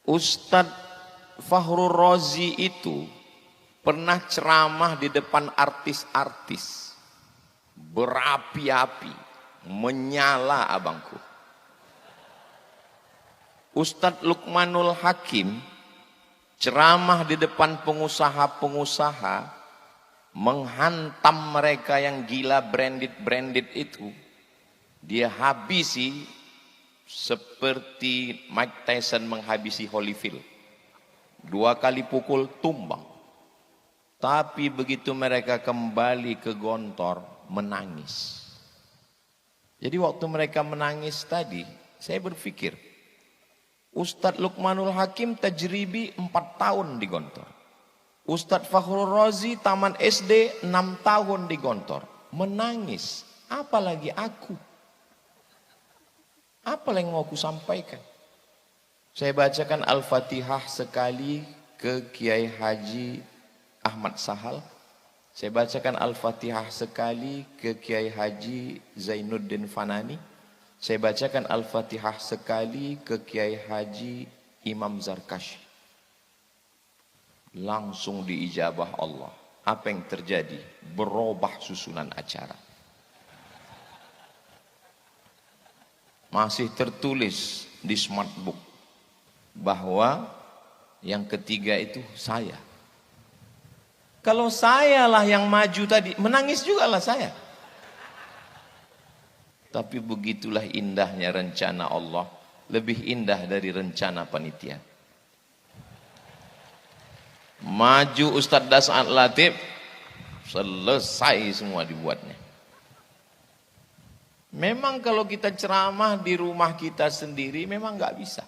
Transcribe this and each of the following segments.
Ustadz Fakhrul Razi itu pernah ceramah di depan artis-artis, berapi-api, menyala abangku. Ustadz Luqmanul Hakim ceramah di depan pengusaha-pengusaha, menghantam mereka yang gila branded itu. Dia habisi seperti Mike Tyson menghabisi Holyfield. 2 kali pukul tumbang. Tapi begitu mereka kembali ke Gontor, menangis. Jadi waktu mereka menangis tadi, saya berpikir, Ustadz Luqmanul Hakim tajribi 4 tahun di Gontor. Ustadz Fakhrul Razi taman SD 6 tahun di Gontor. Menangis. Apalagi aku. Apa yang mau aku sampaikan? Saya bacakan Al-Fatihah sekali ke Kiai Haji Ahmad Sahal. Saya bacakan Al-Fatihah sekali ke Kiai Haji Zainuddin Fanani. Saya bacakan Al-Fatihah sekali ke Kiai Haji Imam Zarkashi. Langsung diijabah Allah. Apa yang terjadi? Berubah susunan acara. Masih tertulis di smartbook bahwa yang ketiga itu saya. Kalau sayalah yang maju tadi, menangis juga lah saya. Tapi begitulah indahnya rencana Allah, lebih indah dari rencana panitia. Maju Ustadz Das'ad Latif, selesai semua dibuatnya. Memang kalau kita ceramah di rumah kita sendiri memang nggak bisa.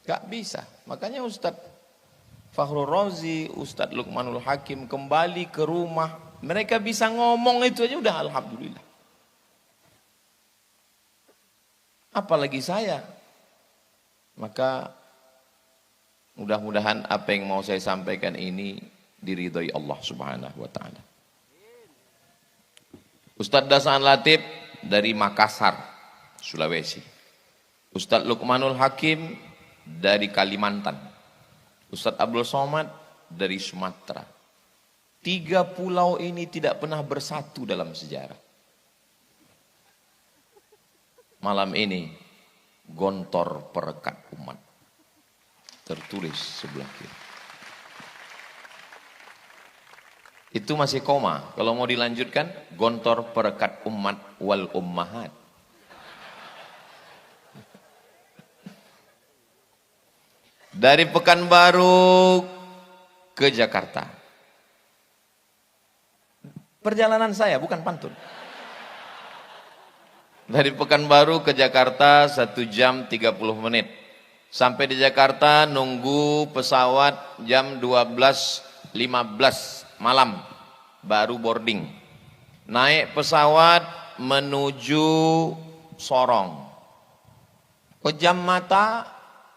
Nggak bisa. Makanya Ustadz Fakhrul Razi, Ustadz Luqmanul Hakim kembali ke rumah. Mereka bisa ngomong itu aja udah alhamdulillah. Apalagi saya. Maka mudah-mudahan apa yang mau saya sampaikan ini diridhoi Allah Subhanahu wa taala. Ustadz Das'ad Latif dari Makassar, Sulawesi. Ustadz Luqmanul Hakim dari Kalimantan. Ustadz Abdul Somad dari Sumatera. 3 pulau ini tidak pernah bersatu dalam sejarah. Malam ini Gontor Perekat Umat. Tertulis sebelah kiri. Itu masih koma. Kalau mau dilanjutkan, Gontor Perekat Umat wal Ummahat. Dari Pekanbaru ke Jakarta. Perjalanan saya bukan pantun. Dari Pekanbaru ke Jakarta 1 jam 30 menit. Sampai di Jakarta nunggu pesawat jam 12.15 malam baru boarding. Naik pesawat menuju Sorong. Pejam mata,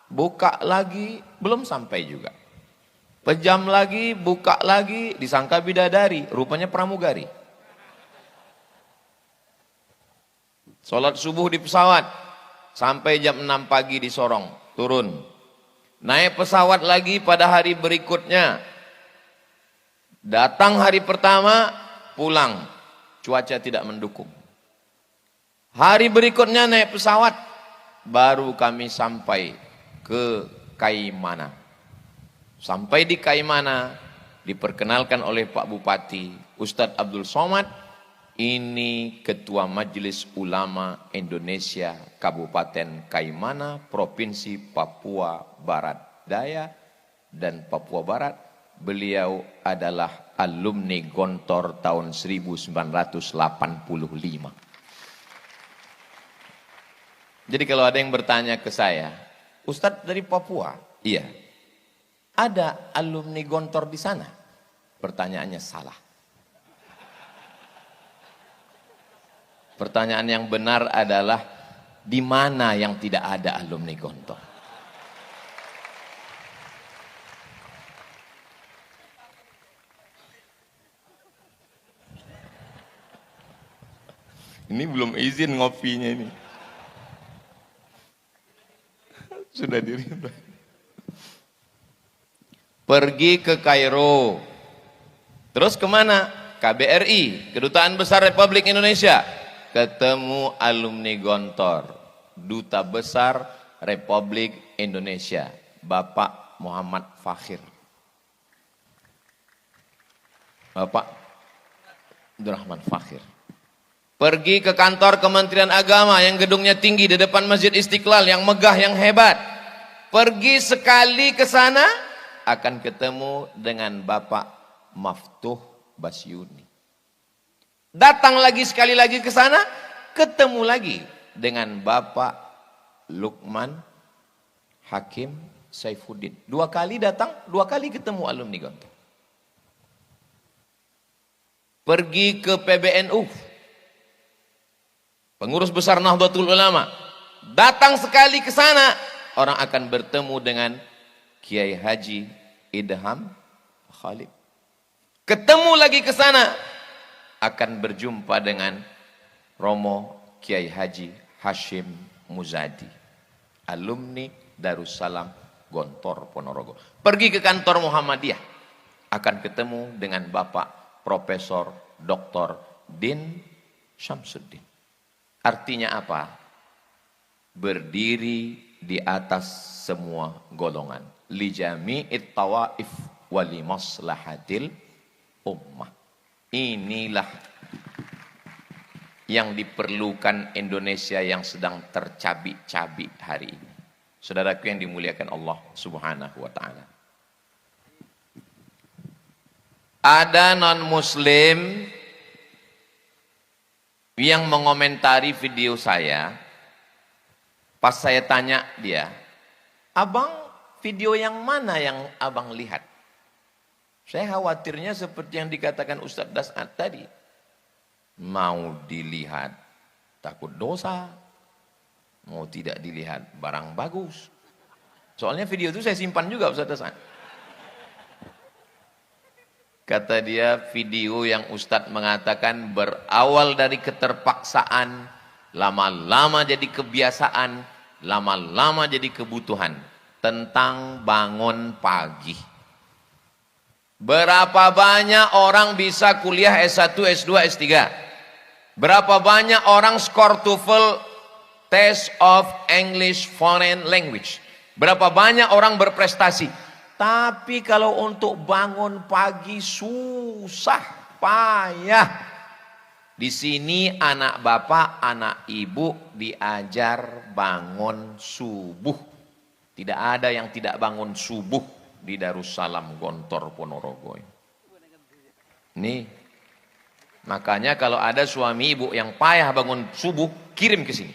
buka lagi, belum sampai juga. Pejam lagi, buka lagi, disangka bidadari, rupanya pramugari. Sholat subuh di pesawat, sampai jam 6 pagi di Sorong, turun. Naik pesawat lagi pada hari berikutnya. Datang hari pertama, pulang. Cuaca tidak mendukung. Hari berikutnya naik pesawat, baru kami sampai ke Kaimana. Sampai di Kaimana, diperkenalkan oleh Pak Bupati, Ustadz Abdul Somad, ini Ketua Majelis Ulama Indonesia Kabupaten Kaimana, Provinsi Papua Barat Daya dan Papua Barat. Beliau adalah alumni Gontor tahun 1985. Jadi kalau ada yang bertanya ke saya, Ustadz dari Papua? Iya. Ada alumni Gontor di sana? Pertanyaannya salah. Pertanyaan yang benar adalah di mana yang tidak ada alumni Gontor? Ini belum izin ngopinya ini. Sudah diribah. pergi ke Kairo. Terus kemana? KBRI, Kedutaan Besar Republik Indonesia. Ketemu alumni Gontor, Duta Besar Republik Indonesia, Bapak Muhammad Fakhir. Bapak Abdurrahman Fakhir. Pergi ke kantor Kementerian Agama yang gedungnya tinggi di depan Masjid Istiqlal, yang megah, yang hebat. Pergi sekali ke sana akan ketemu dengan Bapak Maftuh Basyuni. Datang lagi sekali lagi ke sana, ketemu lagi dengan Bapak Lukman Hakim Saifuddin. 2 kali datang, 2 kali ketemu alumni Gontor. Pergi ke PBNU, pengurus besar Nahdlatul Ulama. Datang sekali ke sana, orang akan bertemu dengan Kiai Haji Idham Khalid. Ketemu lagi ke sana, akan berjumpa dengan Romo Kiai Haji Hashim Muzadi, alumni Darussalam Gontor Ponorogo. Pergi ke kantor Muhammadiyah, akan ketemu dengan Bapak Profesor Dr. Din Syamsuddin. Artinya apa? Berdiri di atas semua golongan. Li jami'it tawaif wa li maslahatil ummah. Inilah yang diperlukan Indonesia yang sedang tercabik-cabik hari ini. Saudaraku yang dimuliakan Allah Subhanahu wa taala. Ada non-muslim yang mengomentari video saya. Pas saya tanya dia, "Abang, video yang mana yang abang lihat?" Saya khawatirnya seperti yang dikatakan Ustadz Das'ad tadi. Mau dilihat takut dosa, mau tidak dilihat barang bagus. Soalnya video itu saya simpan juga Ustadz Das'ad. Kata dia, video yang Ustadz mengatakan berawal dari keterpaksaan, lama-lama jadi kebiasaan, lama-lama jadi kebutuhan, tentang bangun pagi. Berapa banyak orang bisa kuliah S1, S2, S3? Berapa banyak orang skor TOEFL, Test of English Foreign Language? Berapa banyak orang berprestasi? Tapi kalau untuk bangun pagi susah, payah. Di sini anak bapak, anak ibu diajar bangun subuh. Tidak ada yang tidak bangun subuh di Darussalam Gontor Ponorogo. Nih, makanya kalau ada suami ibu yang payah bangun subuh, kirim ke sini.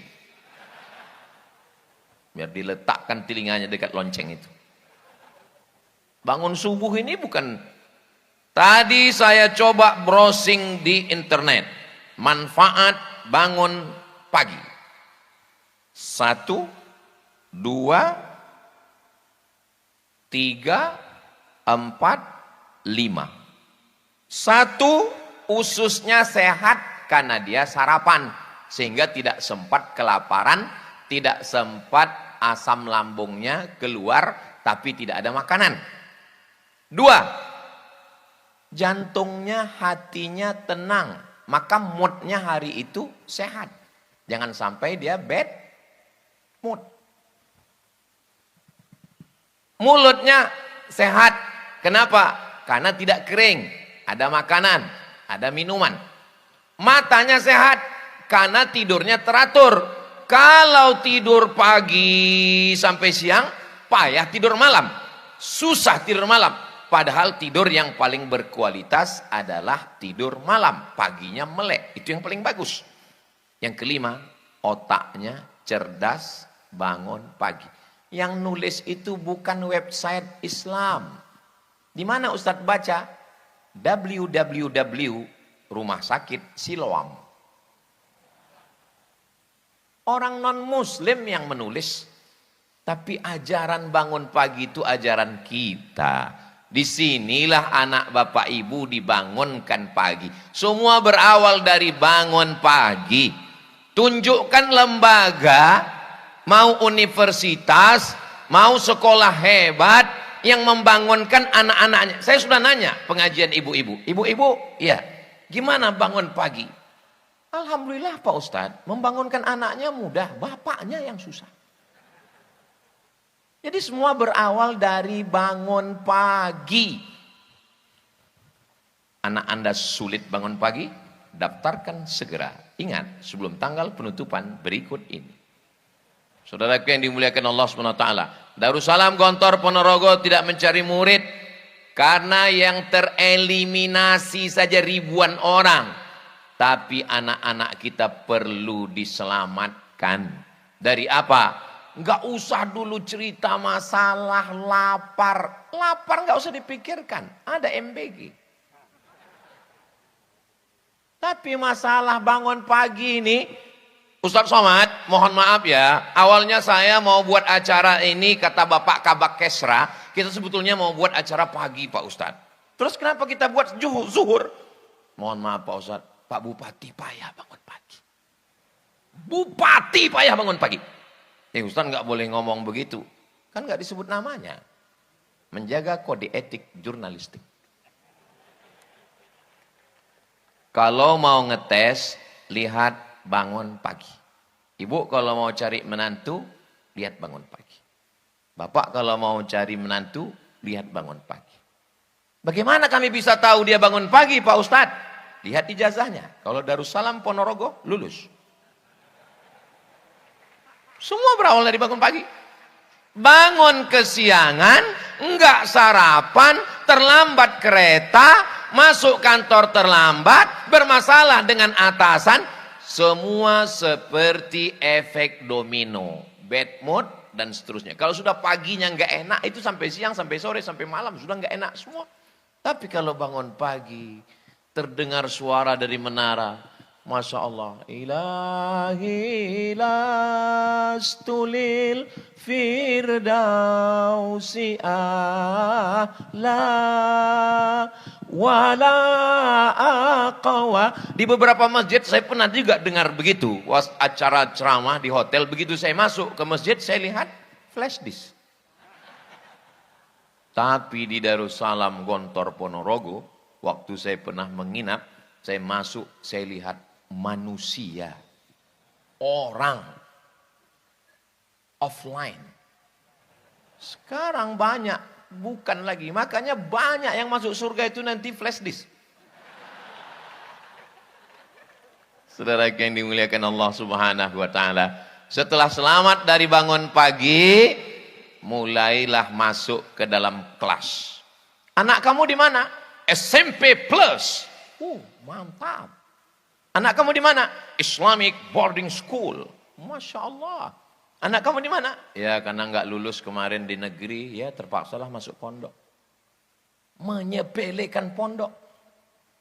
Biar diletakkan telinganya dekat lonceng itu. Bangun subuh ini bukan, tadi saya coba browsing di internet, manfaat bangun pagi. 1, 2, 3, 4, 5. 1, ususnya sehat karena dia sarapan, sehingga tidak sempat kelaparan, tidak sempat asam lambungnya keluar, tapi tidak ada makanan. 2, jantungnya, hatinya tenang, maka moodnya hari itu sehat. Jangan sampai dia bad mood. Mulutnya sehat, kenapa? Karena tidak kering, ada makanan, ada minuman. Matanya sehat, karena tidurnya teratur. Kalau tidur pagi sampai siang, payah tidur malam, susah tidur malam. Padahal tidur yang paling berkualitas adalah tidur malam. Paginya melek, itu yang paling bagus. Yang kelima, otaknya cerdas, bangun pagi. Yang nulis itu bukan website Islam. Di mana Ustadz baca? www Rumah Sakit Siloam. Orang non-muslim yang menulis. Tapi ajaran bangun pagi itu ajaran kita. Disinilah anak bapak ibu dibangunkan pagi. Semua berawal dari bangun pagi. Tunjukkan lembaga, mau universitas, mau sekolah hebat, yang membangunkan anak-anaknya? Saya sudah nanya pengajian ibu-ibu. Ibu-ibu, ya, gimana bangun pagi? Alhamdulillah Pak Ustadz, membangunkan anaknya mudah, bapaknya yang susah. Jadi semua berawal dari bangun pagi. Anak Anda sulit bangun pagi, daftarkan segera. Ingat, sebelum tanggal penutupan berikut ini. Saudaraku yang dimuliakan Allah SWT, Darussalam Gontor Ponorogo tidak mencari murid karena yang tereliminasi saja ribuan orang. Tapi anak-anak kita perlu diselamatkan. Dari apa? Nggak usah dulu cerita masalah lapar. Lapar nggak usah dipikirkan. Ada MBG. Tapi masalah bangun pagi ini, Ustadz Somad, mohon maaf ya. Awalnya saya mau buat acara ini, kata Bapak Kabak Kesra, kita sebetulnya mau buat acara pagi Pak Ustadz. Terus kenapa kita buat zuhur? Mohon maaf Pak Ustadz, Pak Bupati payah bangun pagi. Bupati payah bangun pagi. Ustadz nggak boleh ngomong begitu. Kan nggak disebut namanya. Menjaga kode etik jurnalistik. Kalau mau ngetes, lihat bangun pagi. Ibu kalau mau cari menantu, lihat bangun pagi. Bapak kalau mau cari menantu, lihat bangun pagi. Bagaimana kami bisa tahu dia bangun pagi Pak Ustadz? Lihat ijazahnya. Kalau Darussalam Ponorogo, lulus. Semua berawal dari bangun pagi. Bangun kesiangan, enggak sarapan, terlambat kereta, masuk kantor terlambat, bermasalah dengan atasan, semua seperti efek domino, bad mood dan seterusnya. Kalau sudah paginya enggak enak, itu sampai siang, sampai sore, sampai malam sudah enggak enak semua. Tapi kalau bangun pagi, terdengar suara dari menara, Masya Allah, ilahi lastulil firdausi a'la wala aqwa. Di beberapa masjid saya pernah juga dengar begitu, acara ceramah di hotel. Begitu saya masuk ke masjid, saya lihat flash disk. Tapi di Darussalam Gontor Ponorogo, waktu saya pernah menginap, saya masuk, saya lihat manusia, orang, offline. Sekarang banyak, bukan lagi. Makanya banyak yang masuk surga itu nanti flash disk. Saudara yang dimuliakan Allah Subhanahu wa Ta'ala, setelah selamat dari bangun pagi, mulailah masuk ke dalam kelas. Anak kamu di mana? SMP Plus. Mantap. Anak kamu di mana? Islamic Boarding School. Masya Allah. Anak kamu di mana? Ya karena nggak lulus kemarin di negeri, ya terpaksalah masuk pondok. Menyepelekan pondok.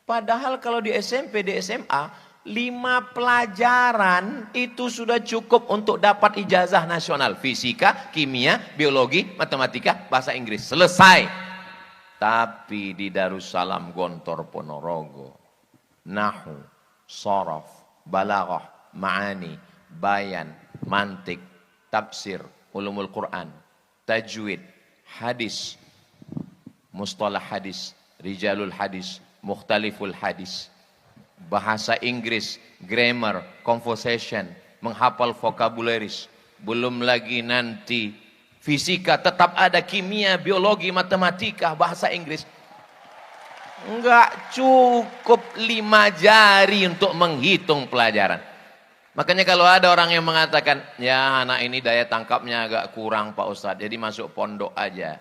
Padahal kalau di SMP, di SMA, 5 pelajaran itu sudah cukup untuk dapat ijazah nasional. Fisika, kimia, biologi, matematika, bahasa Inggris. Selesai. Tapi di Darussalam Gontor Ponorogo, Nahu, Sharaf, Balaghah, Ma'ani, Bayan, Mantik, Tafsir, Ulumul Quran, Tajwid, Hadis, Mustalah Hadis, Rijalul Hadis, Mukhtaliful Hadis, Bahasa Inggris, Grammar, Conversation, menghafal vocabularies, belum lagi nanti fisika, tetap ada kimia, biologi, matematika, bahasa Inggris. Enggak cukup 5 jari untuk menghitung pelajaran. Makanya kalau ada orang yang mengatakan, ya anak ini daya tangkapnya agak kurang Pak Ustadz, jadi masuk pondok aja.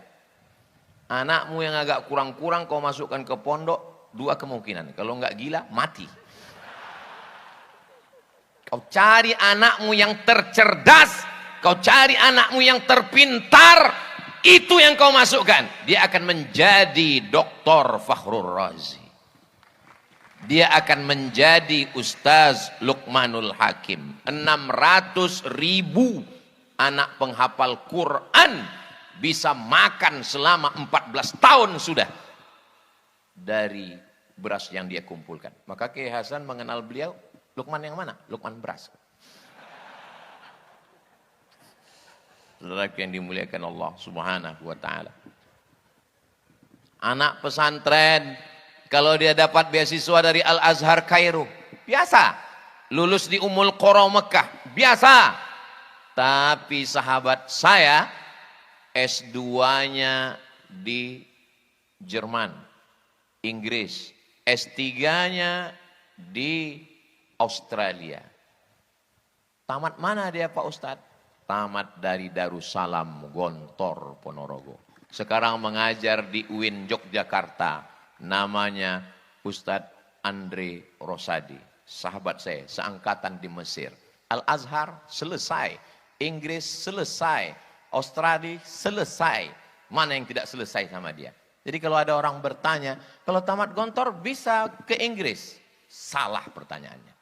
Anakmu yang agak kurang-kurang kau masukkan ke pondok, 2 kemungkinan. Kalau enggak gila, mati. Kau cari anakmu yang tercerdas, kau cari anakmu yang terpintar, itu yang kau masukkan. Dia akan menjadi Dr. Fakhrul Razi. Dia akan menjadi Ustaz Luqmanul Hakim. 600.000 anak penghafal Quran bisa makan selama 14 tahun sudah dari beras yang dia kumpulkan. Maka Kiai Hasan mengenal beliau, Luqman yang mana? Luqman beras. Saudara yang dimuliakan Allah Subhanahu wa Ta'ala. Anak pesantren, kalau dia dapat beasiswa dari Al-Azhar Kairo, biasa. Lulus di Ummul Qura Mekah, biasa. Tapi sahabat saya S2-nya di Jerman, Inggris, S3-nya di Australia. Tamat mana dia Pak Ustadz? Tamat dari Darussalam Gontor Ponorogo. Sekarang mengajar di UIN Yogyakarta. Namanya Ustadz Andre Rosadi. Sahabat saya, seangkatan di Mesir. Al-Azhar selesai. Inggris selesai. Australia selesai. Mana yang tidak selesai sama dia? Jadi kalau ada orang bertanya, kalau tamat Gontor bisa ke Inggris? Salah pertanyaannya.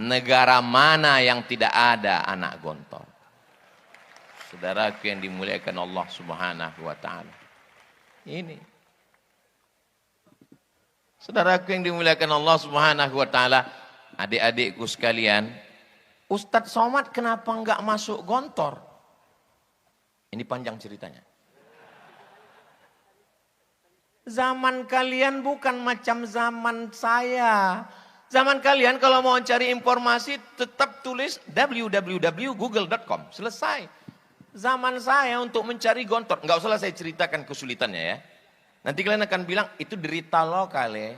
Negara mana yang tidak ada anak Gontor? Saudaraku yang dimuliakan Allah Subhanahu wa taala. Ini. Saudaraku yang dimuliakan Allah Subhanahu wa taala, adik-adikku sekalian, Ustadz Somad kenapa enggak masuk Gontor? Ini panjang ceritanya. Zaman kalian bukan macam zaman saya. Zaman kalian kalau mau cari informasi tetap tulis www.google.com. Selesai. Zaman saya untuk mencari Gontor, enggak usah saya ceritakan kesulitannya ya. Nanti kalian akan bilang itu derita lokal ya.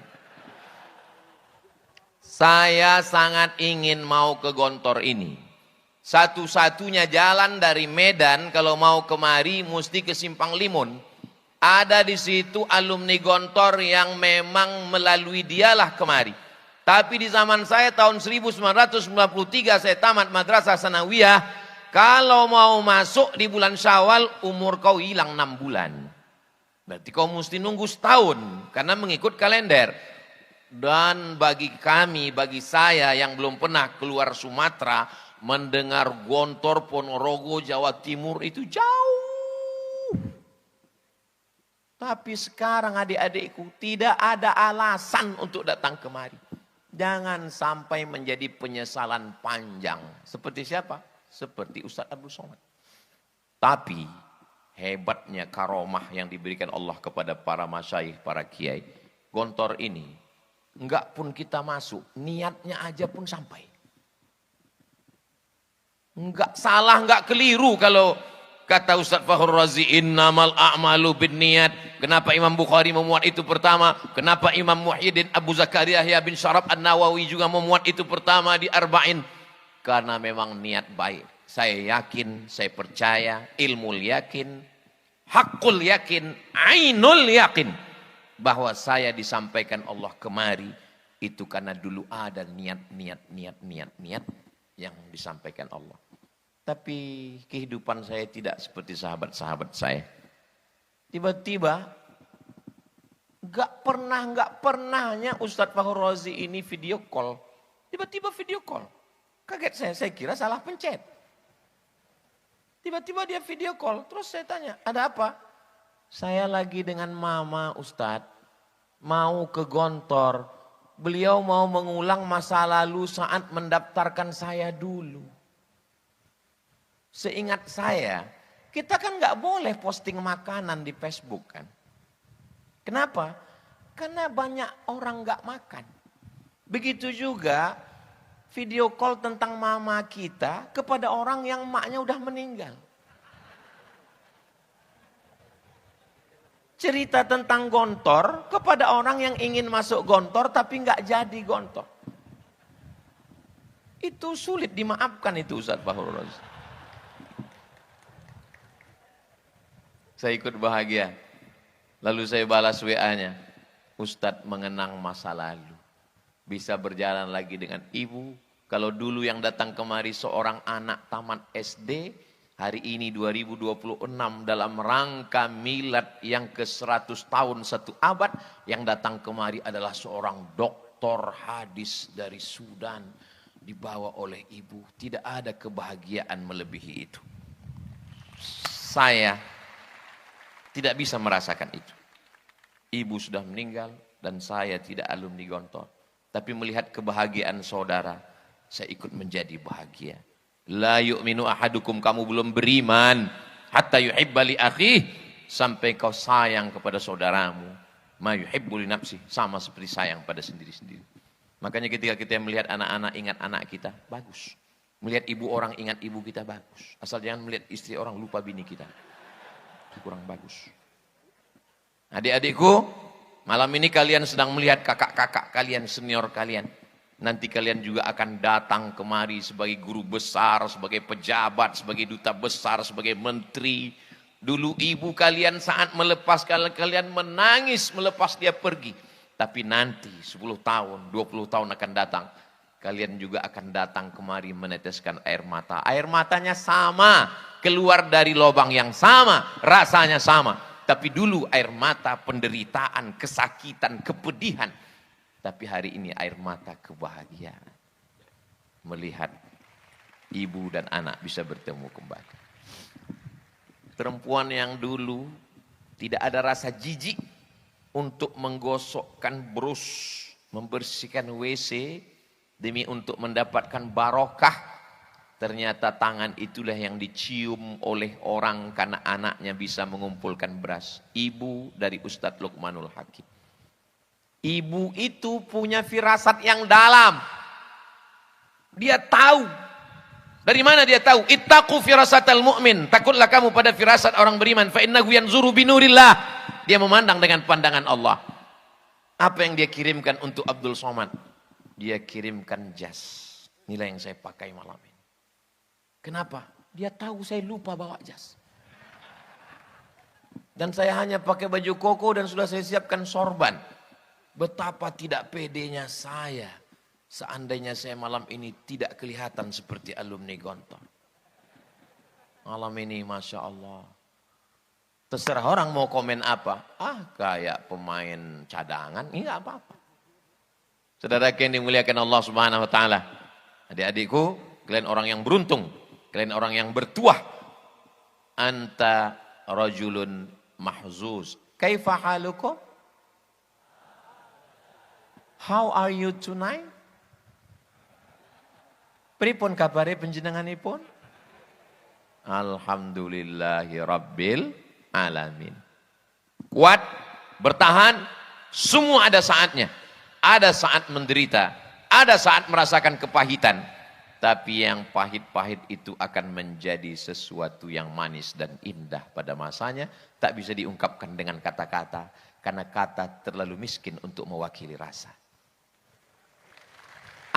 Saya sangat ingin mau ke Gontor ini. Satu-satunya jalan dari Medan kalau mau kemari mesti ke Simpang Limun. Ada di situ alumni Gontor yang memang melalui dialah kemari. Tapi di zaman saya tahun 1993 saya tamat madrasah sanawiyah. Kalau mau masuk di bulan Syawal umur kau hilang 6 bulan. Berarti kau mesti nunggu setahun karena mengikut kalender. Dan bagi kami, bagi saya yang belum pernah keluar Sumatera, mendengar Gontor, Ponorogo, Jawa Timur itu jauh. Tapi sekarang adik-adikku tidak ada alasan untuk datang kemari. Jangan sampai menjadi penyesalan panjang. Seperti siapa? Seperti Ustadz Abdul Somad. Tapi hebatnya karomah yang diberikan Allah kepada para masyayikh, para kiai. Gontor ini, enggak pun kita masuk, niatnya aja pun sampai. Enggak salah, enggak keliru kalau kata Ustadz Fakhrul Razi, innamal a'malu binniyat. Kenapa Imam Bukhari memuat itu pertama? Kenapa Imam Muhyiddin Abu Zakaria Yahya bin Syaraf An-Nawawi juga memuat itu pertama di Arba'in? Karena memang niat baik. Saya yakin, saya percaya, ilmu yakin, hakul yakin, ainul yakin. Bahwa saya disampaikan Allah kemari, itu karena dulu ada niat yang disampaikan Allah. Tapi kehidupan saya tidak seperti sahabat-sahabat saya. Tiba-tiba, gak pernahnya Ustadz Fakhrul Razi ini video call. Tiba-tiba video call. Kaget saya kira salah pencet. Tiba-tiba dia video call, terus saya tanya, ada apa? Saya lagi dengan mama Ustadz, mau ke Gontor. Beliau mau mengulang masa lalu saat mendaftarkan saya dulu. Seingat saya, kita kan gak boleh posting makanan di Facebook kan. Kenapa? Karena banyak orang gak makan. Begitu juga video call tentang mama kita kepada orang yang maknya udah meninggal. Cerita tentang Gontor kepada orang yang ingin masuk Gontor tapi nggak jadi Gontor. Itu sulit dimaafkan itu Ustadz Fakhrul Razi. Saya ikut bahagia. Lalu saya balas WA-nya. Ustadz mengenang masa lalu. Bisa berjalan lagi dengan ibu. Kalau dulu yang datang kemari seorang anak tamat SD, hari ini 2026 dalam rangka milad yang ke-100 tahun 1 abad, yang datang kemari adalah seorang doktor hadis dari Sudan, dibawa oleh ibu. Tidak ada kebahagiaan melebihi itu. Saya tidak bisa merasakan itu. Ibu sudah meninggal dan saya tidak alumni Gontor. Tapi melihat kebahagiaan saudara, saya ikut menjadi bahagia. La yu'minu ahadukum, kamu belum beriman hatta yuhibba li akhih sampai kau sayang kepada saudaramu, ma yuhibbu li nafsi, sama seperti sayang pada sendiri-sendiri. Makanya ketika kita melihat anak-anak, ingat anak kita, bagus. Melihat ibu orang, ingat ibu kita, bagus. Asal jangan melihat istri orang, lupa bini kita. Itu kurang bagus. Adik-adikku, malam ini kalian sedang melihat kakak-kakak kalian, senior kalian. Nanti kalian juga akan datang kemari sebagai guru besar, sebagai pejabat, sebagai duta besar, sebagai menteri. Dulu ibu kalian saat melepas kalian menangis melepas dia pergi. Tapi nanti 10 tahun, 20 tahun akan datang. Kalian juga akan datang kemari meneteskan air mata. Air matanya sama, keluar dari lubang yang sama, rasanya sama. Tapi dulu air mata penderitaan, kesakitan, kepedihan. Tapi hari ini air mata kebahagiaan. Melihat ibu dan anak bisa bertemu kembali. Perempuan yang dulu tidak ada rasa jijik untuk menggosokkan brus, membersihkan WC demi untuk mendapatkan barokah. Ternyata tangan itulah yang dicium oleh orang karena anaknya bisa mengumpulkan beras. Ibu dari Ustadz Luqmanul Hakim. Ibu itu punya firasat yang dalam. Dia tahu. Dari mana dia tahu? Ittaqu firasatal mu'min. Takutlah kamu pada firasat orang beriman. Fa innahu yanzuru binurillah. Dia memandang dengan pandangan Allah. Apa yang dia kirimkan untuk Abdul Somad? Dia kirimkan jas. Inilah yang saya pakai malam ini. Kenapa? Dia tahu saya lupa bawa jas. Dan saya hanya pakai baju koko dan sudah saya siapkan sorban. Betapa tidak pedenya saya. Seandainya saya malam ini tidak kelihatan seperti alumni Gontor. Malam ini Masya Allah. Terserah orang mau komen apa. Kayak pemain cadangan. Ini gak apa-apa. Saudara yang dimuliakan Allah Subhanahu Wa Taala. Adik-adikku, kalian orang yang beruntung. Kalian orang yang bertuah. Anta rajulun mahzuz. Kaifa halukum? How are you tonight? Pripun kabare panjenenganipun? Alhamdulillahi rabbil alamin. Kuat, bertahan, semua ada saatnya. Ada saat menderita, ada saat merasakan kepahitan. Tapi yang pahit-pahit itu akan menjadi sesuatu yang manis dan indah pada masanya. Tak bisa diungkapkan dengan kata-kata. Karena kata terlalu miskin untuk mewakili rasa.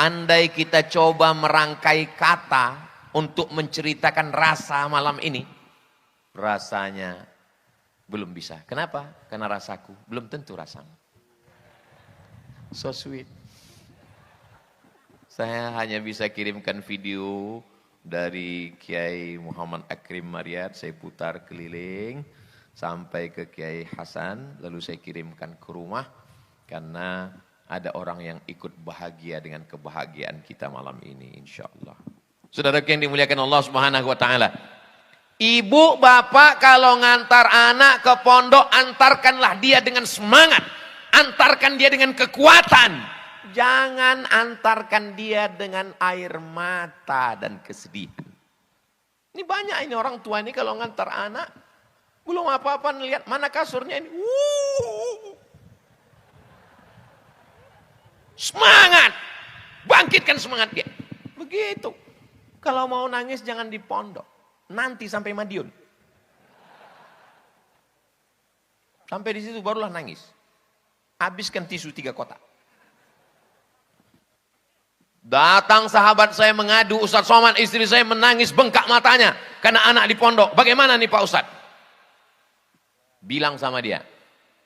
Andai kita coba merangkai kata untuk menceritakan rasa malam ini. Rasanya belum bisa. Kenapa? Karena rasaku belum tentu rasamu. So sweet. Saya hanya bisa kirimkan video dari Kiai Muhammad Akrim Maryat. Saya putar keliling sampai ke Kiai Hasan. Lalu saya kirimkan ke rumah. Karena ada orang yang ikut bahagia dengan kebahagiaan kita malam ini, insya Allah. Saudara yang dimuliakan Allah Subhanahu Wa Taala. Ibu, bapak kalau ngantar anak ke pondok, antarkanlah dia dengan semangat. Antarkan dia dengan kekuatan. Jangan antarkan dia dengan air mata dan kesedihan. Ini banyak ini orang tua ini kalau ngantar anak, belum apa-apa lihat mana kasurnya ini. Semangat, bangkitkan semangat dia. Begitu. Kalau mau nangis jangan di pondok. Nanti sampai Madiun. Sampai di situ barulah nangis. Habiskan tisu 3 kotak. Datang sahabat saya mengadu, Ustadz Somad istri saya menangis bengkak matanya. Karena anak di pondok. Bagaimana nih Pak Ustadz? Bilang sama dia.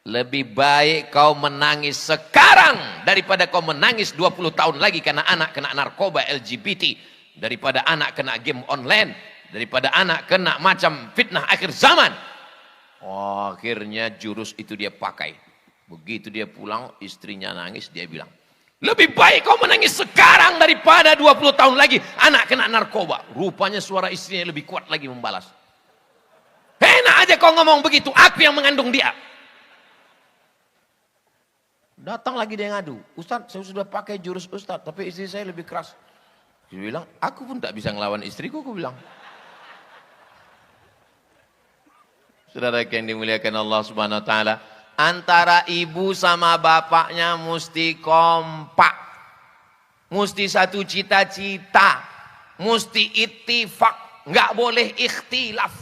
Lebih baik kau menangis sekarang daripada kau menangis 20 tahun lagi karena anak kena narkoba LGBT. Daripada anak kena game online. Daripada anak kena macam fitnah akhir zaman. Akhirnya jurus itu dia pakai. Begitu dia pulang istrinya nangis dia bilang. Lebih baik kau menangis sekarang daripada 20 tahun lagi anak kena narkoba. Rupanya suara istrinya lebih kuat lagi membalas. Enak aja kau ngomong begitu. Aku yang mengandung dia. Datang lagi dia ngadu, Ustadz saya sudah pakai jurus Ustadz, tapi istri saya lebih keras. Dia bilang, aku pun tak bisa ngelawan istriku, aku bilang. Saudara yang dimuliakan Allah Subhanahu wa taala, antara ibu sama bapaknya mesti kompak. Mesti satu cita-cita, mesti ittifaq, enggak boleh ikhtilaf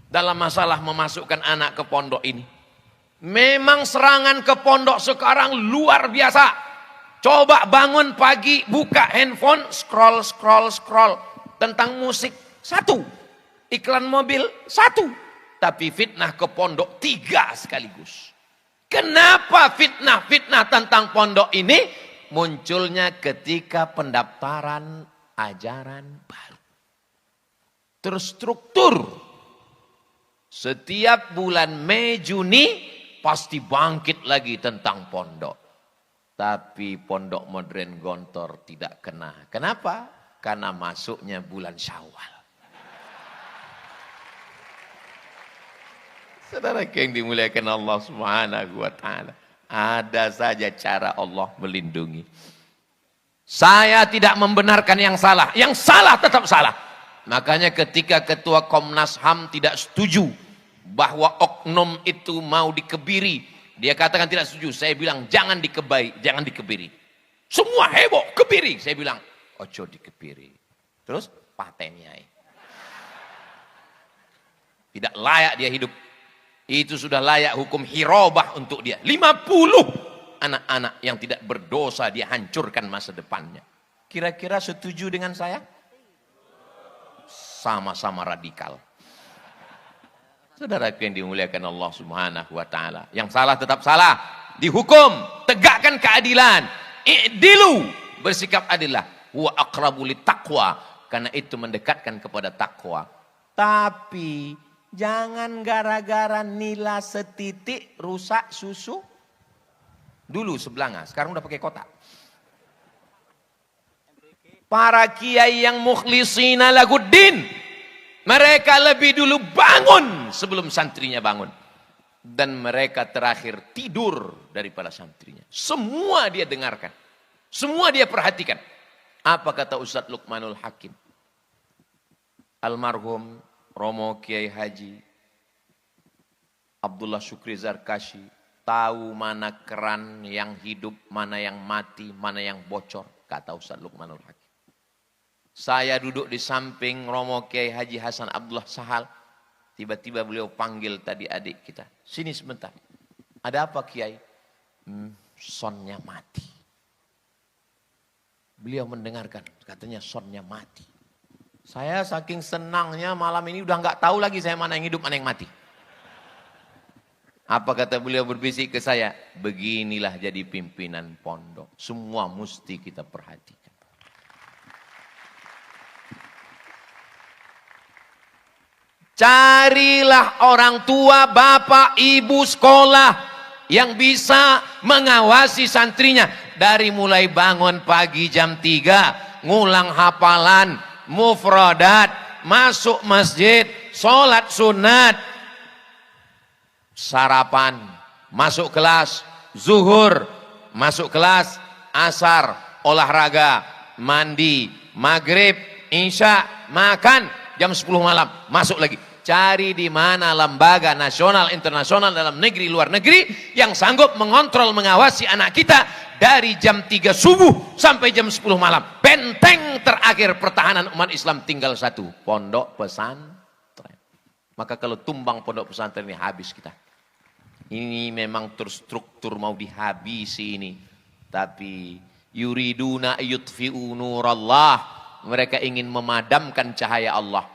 dalam masalah memasukkan anak ke pondok ini. Memang serangan ke pondok sekarang luar biasa. Coba bangun pagi, buka handphone, scroll tentang musik, satu. Iklan mobil, satu. Tapi fitnah ke pondok 3 sekaligus. Kenapa fitnah tentang pondok ini? Munculnya ketika pendaftaran ajaran baru. Terstruktur. Setiap bulan Mei, Juni pasti bangkit lagi tentang pondok. Tapi pondok modern Gontor tidak kena. Kenapa? Karena masuknya bulan Syawal. Saudara yang dimuliakan Allah Subhanahu wa taala, ada saja cara Allah melindungi. Saya tidak membenarkan yang salah tetap salah. Makanya ketika ketua Komnas HAM tidak setuju bahwa oknum itu mau dikebiri, dia katakan tidak setuju. Saya bilang jangan dikebiri. Semua heboh, kebiri. Saya bilang ojo dikebiri. Terus patennya. Tidak layak dia hidup. Itu sudah layak hukum hirobah untuk dia. 50 anak-anak yang tidak berdosa dia hancurkan masa depannya. Kira-kira setuju dengan saya? Sama-sama radikal. Saudara yang dimuliakan Allah Subhanahu wa taala, yang salah tetap salah, dihukum, tegakkan keadilan. I'dilu, bersikap adillah. Wa aqrabu littaqwa, karena itu mendekatkan kepada takwa. Tapi jangan gara-gara nila setitik rusak susu. Dulu sebelanga, sekarang udah pakai kotak. Para kiai yang mukhlisina laguddin, mereka lebih dulu bangun sebelum santrinya bangun. Dan mereka terakhir tidur daripada santrinya. Semua dia dengarkan. Semua dia perhatikan. Apa kata Ustadz Luqmanul Hakim? Almarhum Romo Kiai Haji Abdullah Syukri Zarkashi tahu mana keran yang hidup, mana yang mati, mana yang bocor, kata Ustadz Luqmanul Hakim. Saya duduk di samping Romo Kiai Haji Hasan Abdullah Sahal, tiba-tiba beliau panggil tadi adik kita, sini sebentar. Ada apa Kiai? Sonnya mati. Beliau mendengarkan, katanya sonnya mati. Saya saking senangnya malam ini udah nggak tahu lagi saya mana yang hidup, mana yang mati. Apa kata beliau berbisik ke saya? Beginilah jadi pimpinan pondok. Semua mesti kita perhatikan. Carilah orang tua, bapak, ibu sekolah yang bisa mengawasi santrinya. Dari mulai bangun pagi jam 3, ngulang hafalan, mufradat, masuk masjid, sholat sunat, sarapan, masuk kelas, zuhur, masuk kelas, asar, olahraga, mandi, maghrib, isya, makan, jam 10 malam, masuk lagi. Cari di mana lembaga nasional, internasional, dalam negeri, luar negeri yang sanggup mengontrol, mengawasi anak kita dari jam 3 subuh sampai jam 10 malam. Benteng terakhir pertahanan umat Islam tinggal satu, pondok pesantren. Maka kalau tumbang pondok pesantren ini habis kita. Ini memang terstruktur mau dihabisi ini. Tapi yuriduna yutfi'u nurallah. Mereka ingin memadamkan cahaya Allah.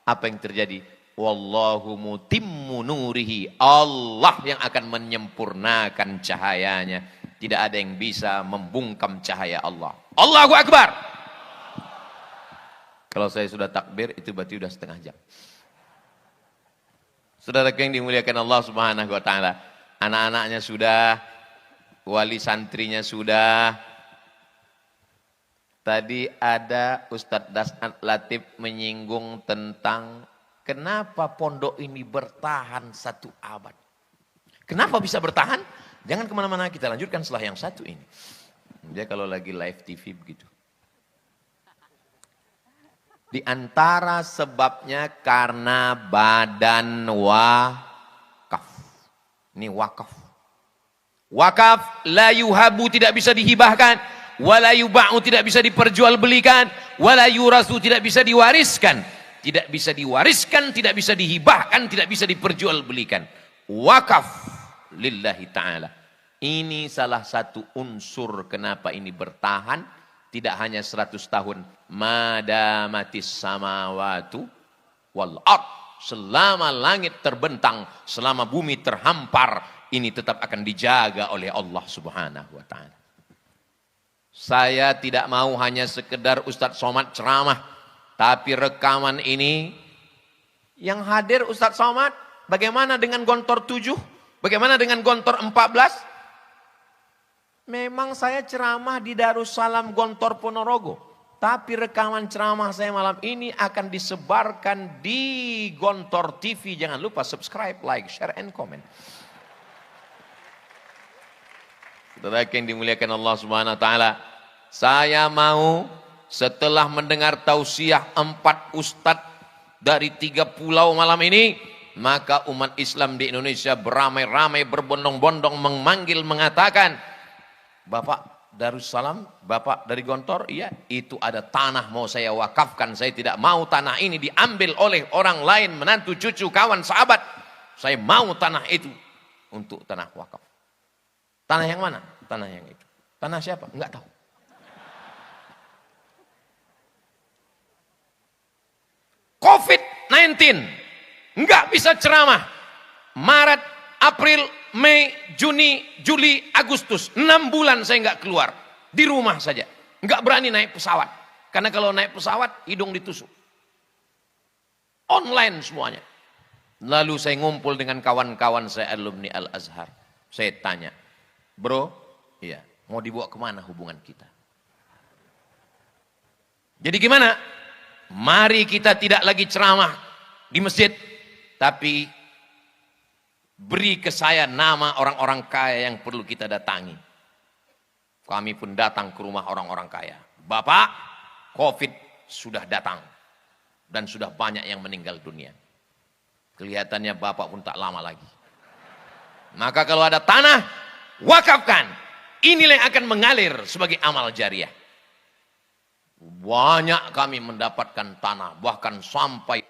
Apa yang terjadi? Wallahu mutimmu nurihi. Allah yang akan menyempurnakan cahayanya. Tidak ada yang bisa membungkam cahaya Allah. Allahu Akbar. Kalau saya sudah takbir, itu berarti sudah setengah jam. Saudara yang dimuliakan Allah Subhanahu wa taala, anak-anaknya sudah, wali santrinya sudah. Tadi ada Ustadz Das'ad Latif menyinggung tentang kenapa pondok ini bertahan 1 abad. Kenapa bisa bertahan? Jangan kemana-mana, kita lanjutkan setelah yang satu ini. Dia kalau lagi live TV begitu. Di antara sebabnya karena badan wakaf. Ini wakaf. Wakaf la yuhabu, tidak bisa dihibahkan, wala yuba'u, tidak bisa diperjualbelikan, wala yurasu, tidak bisa diwariskan. Tidak bisa diwariskan, tidak bisa dihibahkan, tidak bisa diperjualbelikan. Wakaf lillahi ta'ala. Ini salah satu unsur kenapa ini bertahan. Tidak hanya 100 tahun. Madamatis samawatu wal ard. Selama langit terbentang, selama bumi terhampar, ini tetap akan dijaga oleh Allah Subhanahu wa ta'ala. Saya tidak mau hanya sekedar Ustadz Somad ceramah, tapi rekaman ini yang hadir Ustadz Somad, bagaimana dengan Gontor 7? Bagaimana dengan Gontor 14? Memang saya ceramah di Darussalam Gontor Ponorogo, tapi rekaman ceramah saya malam ini akan disebarkan di Gontor TV. Jangan lupa subscribe, like, share, and comment. Saudara yang dimuliakan Allah Subhanahu wa taala, saya mau setelah mendengar tausiah 4 ustadz dari 3 pulau malam ini, maka umat Islam di Indonesia beramai-ramai, berbondong-bondong memanggil, mengatakan, Bapak Darussalam, Bapak dari Gontor, iya, itu ada tanah mau saya wakafkan. Saya tidak mau tanah ini diambil oleh orang lain, menantu, cucu, kawan, sahabat. Saya mau tanah itu untuk tanah wakaf. Tanah yang mana? Tanah yang itu. Tanah siapa? Enggak tahu. COVID-19, enggak bisa ceramah. Maret, April, Mei, Juni, Juli, Agustus. 6 bulan saya enggak keluar. Di rumah saja. Enggak berani naik pesawat. Karena kalau naik pesawat, hidung ditusuk. Online semuanya. Lalu saya ngumpul dengan kawan-kawan saya alumni Al-Azhar. Saya tanya, bro, iya, mau dibawa kemana hubungan kita? Jadi gimana? Mari kita tidak lagi ceramah di masjid, tapi beri ke saya nama orang-orang kaya yang perlu kita datangi. Kami pun datang ke rumah orang-orang kaya. Bapak, COVID sudah datang. Dan sudah banyak yang meninggal dunia. Kelihatannya Bapak pun tak lama lagi. Maka kalau ada tanah, wakafkan. Inilah yang akan mengalir sebagai amal jariah. Banyak kami mendapatkan tanah. Bahkan sampai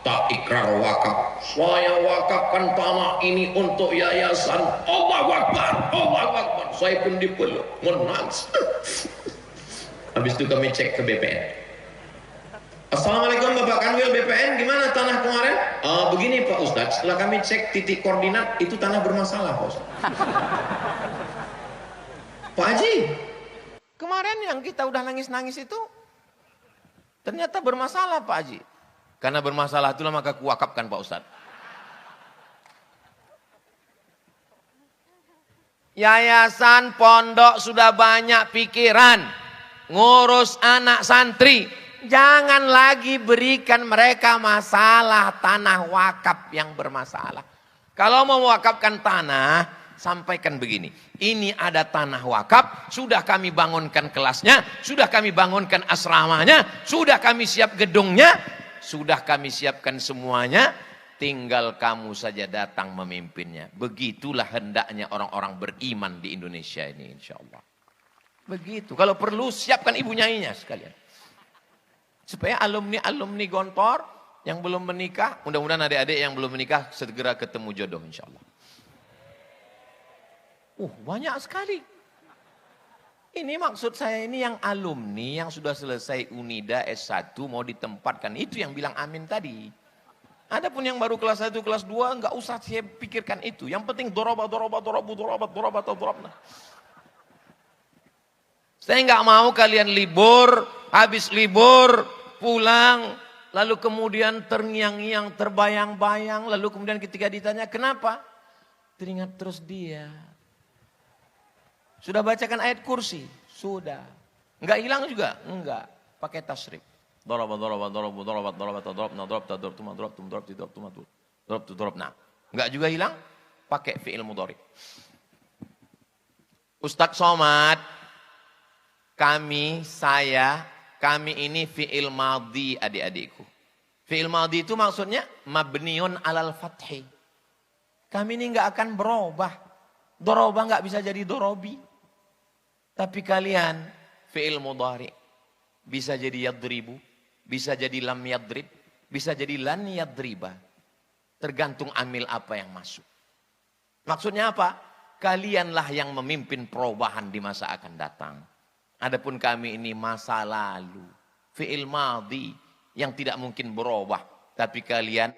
tak ikrar wakaf. Saya wakafkan tanah ini untuk yayasan. Allahu Akbar, Allahu Akbar. Saya pun dipeluk, menangis. Habis itu kami cek ke BPN. Assalamualaikum Bapak Kanwil BPN, gimana tanah kemarin? Begini Pak Ustadz, setelah kami cek titik koordinat, itu tanah bermasalah Pak Ustadz. Pak Haji, kemarin yang kita udah nangis-nangis itu, ternyata bermasalah Pak Haji. Karena bermasalah itulah maka kuwakafkan Pak Ustadz. Yayasan pondok sudah banyak pikiran, ngurus anak santri. Jangan lagi berikan mereka masalah tanah wakaf yang bermasalah. Kalau mau mewakafkan tanah, sampaikan begini. Ini ada tanah wakaf, sudah kami bangunkan kelasnya, sudah kami bangunkan asramanya, sudah kami siap gedungnya, sudah kami siapkan semuanya, tinggal kamu saja datang memimpinnya. Begitulah hendaknya orang-orang beriman di Indonesia ini insya Allah. Begitu, kalau perlu siapkan ibu nyainya sekalian. Supaya alumni-alumni Gontor yang belum menikah, mudah-mudahan adik-adik yang belum menikah segera ketemu jodoh insya Allah. Banyak sekali. Ini maksud saya ini yang alumni yang sudah selesai Unida S1 mau ditempatkan. Itu yang bilang amin tadi. Adapun yang baru kelas 1, kelas 2 enggak usah saya pikirkan itu. Yang penting dorobat. Saya enggak mau kalian libur, habis libur pulang, lalu kemudian terngiang-ngiang, terbayang-bayang, lalu kemudian ketika ditanya kenapa? Teringat terus dia. Sudah bacakan ayat kursi? Sudah. Enggak hilang juga? Enggak. Pakai tasrif. Nah, enggak juga hilang? Pakai fi'il mudhari. Ustadz Somad, kami, saya kami ini fi'il madhi adik-adikku. Fi'il madhi itu maksudnya mabniun alal fathi. Kami ini nggak akan berubah. Dorobah nggak bisa jadi dorobi. Tapi kalian fi'il mudhari bisa jadi yadribu, bisa jadi lam yadrib, bisa jadi lan yadriba. Tergantung amil apa yang masuk. Maksudnya apa? Kalianlah yang memimpin perubahan di masa akan datang. Adapun kami ini masa lalu. Fi'il madhi yang tidak mungkin berubah. Tapi kalian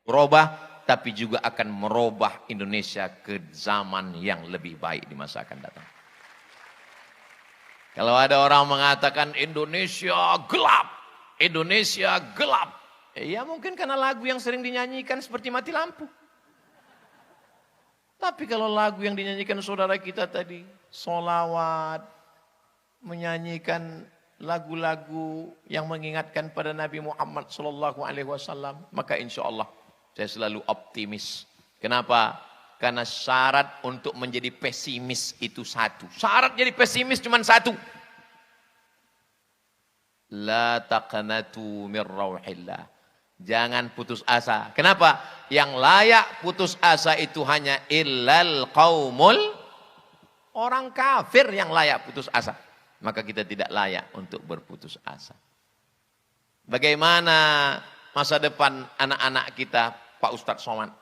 berubah, tapi juga akan merubah Indonesia ke zaman yang lebih baik di masa akan datang. Kalau ada orang mengatakan Indonesia gelap, Indonesia gelap. Ya mungkin karena lagu yang sering dinyanyikan seperti mati lampu. Tapi kalau lagu yang dinyanyikan saudara kita tadi, sholawat, menyanyikan lagu-lagu yang mengingatkan pada Nabi Muhammad SAW, maka insya Allah saya selalu optimis. Kenapa? Karena syarat untuk menjadi pesimis itu satu. Syarat jadi pesimis cuma satu. La taqnatu min rauhillah. Jangan putus asa. Kenapa? Yang layak putus asa itu hanya illal qaumul, orang kafir yang layak putus asa. Maka kita tidak layak untuk berputus asa. Bagaimana masa depan anak-anak kita, Pak Ustadz Somad?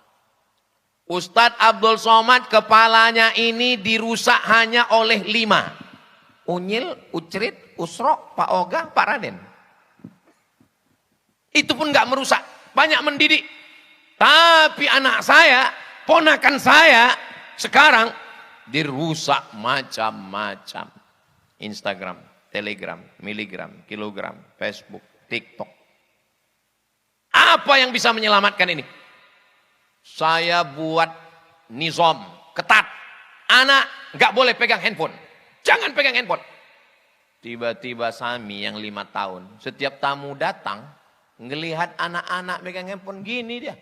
Ustadz Abdul Somad kepalanya ini dirusak hanya oleh 5. Unyil, Ucrit, Usro, Pak Oga, Pak Raden. Itu pun gak merusak. Banyak mendidik. Tapi anak saya, ponakan saya, sekarang dirusak macam-macam. Instagram, Telegram, miligram, kilogram, Facebook, TikTok. Apa yang bisa menyelamatkan ini? Saya buat nizam ketat. Anak gak boleh pegang handphone. Jangan pegang handphone. Tiba-tiba Sami yang 5 tahun. Setiap tamu datang, ngelihat anak-anak pegang handphone gini dia.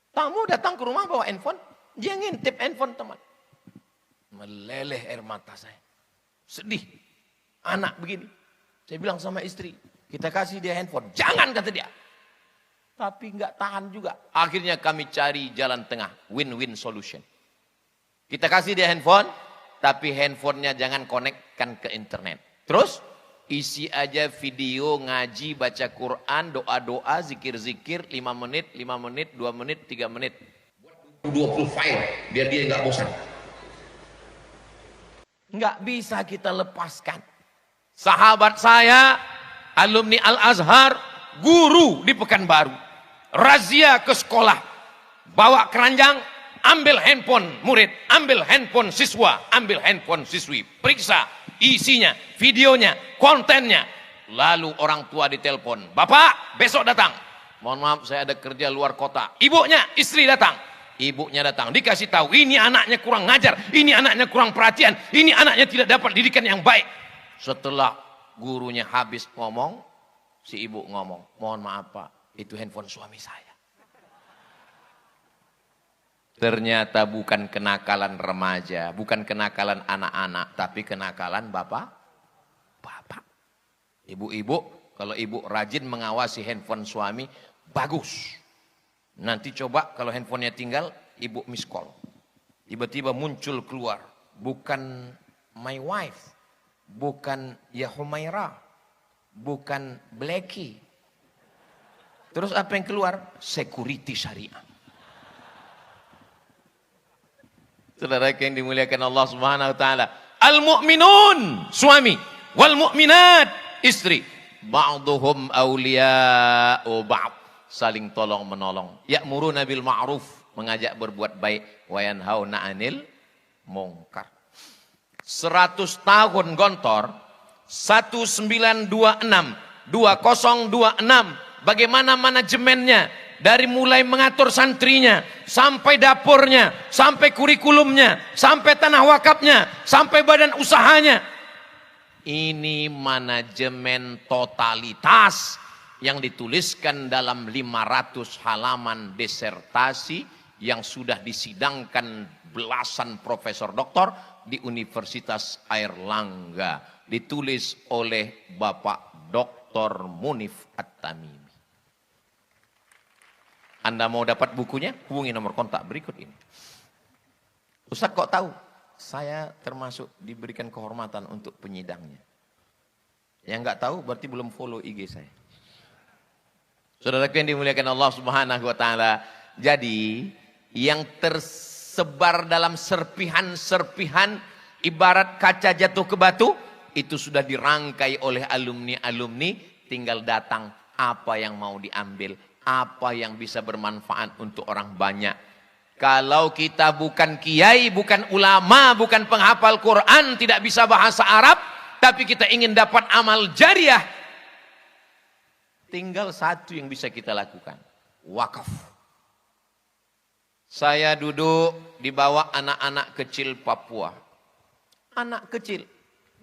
Tamu datang ke rumah bawa handphone. Dia ngintip handphone teman. Meleleh air mata saya. Sedih. Anak begini. Saya bilang sama istri, kita kasih dia handphone. Jangan, kata dia. Tapi nggak tahan juga. Akhirnya kami cari jalan tengah, win-win solution. Kita kasih dia handphone, tapi handphonenya jangan konekkan ke internet. Terus isi aja video ngaji, baca Quran, doa-doa, zikir-zikir 5 menit, 5 menit, 2 menit, 3 menit. 20 file biar dia nggak bosan. Nggak bisa kita lepaskan. Sahabat saya, alumni Al-Azhar, guru di Pekanbaru, razia ke sekolah, bawa keranjang, ambil handphone murid, ambil handphone siswa, ambil handphone siswi, periksa isinya, videonya, kontennya. Lalu orang tua ditelepon, Bapak besok datang. Mohon maaf saya ada kerja luar kota. Ibunya, istri datang. Ibunya datang, dikasih tahu, ini anaknya kurang ngajar, ini anaknya kurang perhatian, ini anaknya tidak dapat didikan yang baik. Setelah gurunya habis ngomong, si ibu ngomong, mohon maaf Pak, itu handphone suami saya. Ternyata bukan kenakalan remaja, bukan kenakalan anak-anak, tapi kenakalan bapak. Ibu-ibu, kalau ibu rajin mengawasi handphone suami, bagus. Nanti coba kalau handphonenya tinggal, ibu miss call. Tiba-tiba muncul keluar, bukan my wife, bukan ya Humaira, bukan Blacky. Terus apa yang keluar? Security syariah. Saudara yang dimuliakan Allah Subhanahu wa taala, al-mu'minun suami, wal mu'minat istri, ba'duhum awliya'u ba'd, saling tolong menolong. Ya'muruna bil ma'ruf, mengajak berbuat baik, wa yanhauna 'anil munkar. 100 tahun Gontor, 1926, 2026, bagaimana manajemennya, dari mulai mengatur santrinya, sampai dapurnya, sampai kurikulumnya, sampai tanah wakafnya, sampai badan usahanya. Ini manajemen totalitas yang dituliskan dalam 500 halaman disertasi yang sudah disidangkan belasan profesor doktor, di Universitas Airlangga. Ditulis oleh Bapak Dr. Munif At-Tamimi. Anda mau dapat bukunya? Hubungi nomor kontak berikut ini. Ustaz kok tahu? Saya termasuk diberikan kehormatan untuk penyidangnya. Yang nggak tahu berarti belum follow IG saya. Saudaraku yang dimuliakan Allah Subhanahu wa taala. Jadi yang tersebar dalam serpihan-serpihan ibarat kaca jatuh ke batu, itu sudah dirangkai oleh alumni-alumni, tinggal datang apa yang mau diambil, apa yang bisa bermanfaat untuk orang banyak. Kalau kita bukan kiai, bukan ulama, bukan penghafal Quran, tidak bisa bahasa Arab, tapi kita ingin dapat amal jariah, tinggal satu yang bisa kita lakukan, wakaf. Saya duduk di bawah anak-anak kecil Papua. Anak kecil.